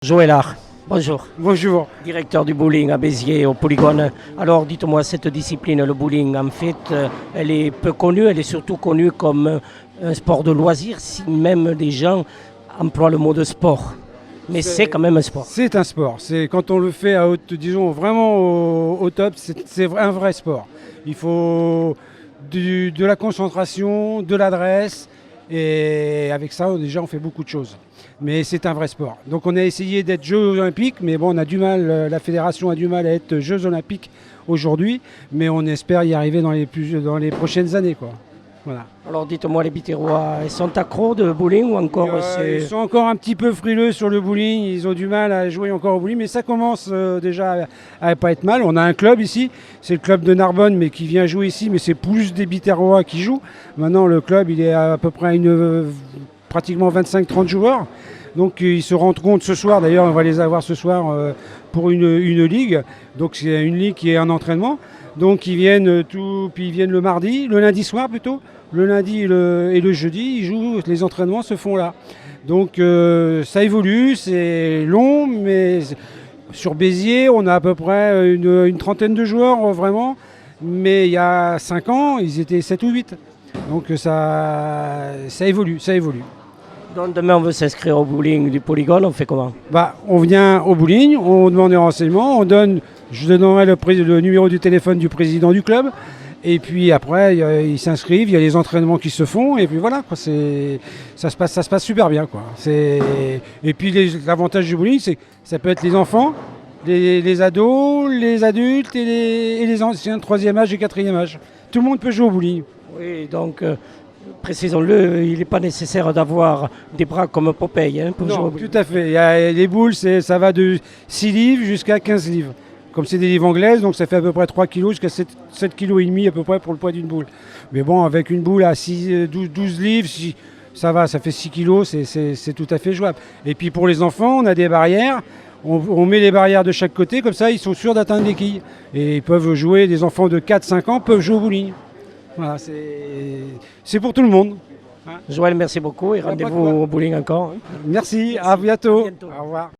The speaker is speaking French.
Joël Art, bonjour. Bonjour. Directeur du bowling à Béziers, au Polygone. Alors dites-moi, cette discipline, le bowling, en fait, elle est peu connue, elle est surtout connue comme un sport de loisir, si même des gens emploient le mot de sport. Mais c'est quand même un sport. C'est un sport. C'est quand on le fait à haute, disons vraiment au top, c'est un vrai sport. Il faut de la concentration, de l'adresse, et avec ça, déjà, on fait beaucoup de choses. Mais c'est un vrai sport. Donc on a essayé d'être Jeux olympiques, mais bon, on a du mal, la fédération a du mal à être Jeux olympiques aujourd'hui, mais on espère y arriver dans les prochaines années, quoi. Voilà. Alors dites-moi, les Biterrois, ils sont accros de bowling ou encore Ils sont encore un petit peu frileux sur le bowling, ils ont du mal à jouer encore au bowling, mais ça commence déjà à pas être mal. On a un club ici, c'est le club de Narbonne, mais qui vient jouer ici, mais c'est plus des Biterrois qui jouent. Maintenant, le club, il est à peu près pratiquement 25-30 joueurs. Donc ils se rendent compte ce soir, d'ailleurs on va les avoir ce soir pour une ligue. Donc c'est une ligue qui est un entraînement. Donc ils viennent puis ils viennent le mardi, le lundi soir plutôt. Le lundi et le jeudi, ils jouent, les entraînements se font là. Donc ça évolue, c'est long, mais sur Béziers, on a à peu près une trentaine de joueurs vraiment. Mais il y a 5 ans, ils étaient 7 ou 8. Donc ça évolue, ça évolue. Donc demain on veut s'inscrire au bowling du Polygone, on fait comment? On vient au bowling, on demande des renseignements, je donnerai le numéro du téléphone du président du club. Et puis après, ils s'inscrivent, il y a les entraînements qui se font, et puis voilà, quoi, ça se passe super bien, quoi. Et puis l'avantage du bowling, c'est que ça peut être les enfants, les ados, les adultes et les anciens de 3e âge et 4e âge. Tout le monde peut jouer au bowling. Oui, donc précisons-le, il n'est pas nécessaire d'avoir des bras comme Popeye pour jouer Non, au bowling. tout à fait. Il y a les boules, ça va de 6 livres jusqu'à 15 livres. Comme c'est des livres anglaises, donc ça fait à peu près 3 kg jusqu'à 7 kg et demi à peu près pour le poids d'une boule. Mais bon, avec une boule à 12 livres, ça va, ça fait 6 kg, c'est tout à fait jouable. Et puis pour les enfants, on a des barrières. On met les barrières de chaque côté, comme ça ils sont sûrs d'atteindre les quilles. Et ils peuvent jouer, des enfants de 4-5 ans peuvent jouer au bowling. Voilà, c'est pour tout le monde. Joël, merci beaucoup et rendez-vous au bowling encore. Merci, à bientôt. bientôt. Au revoir.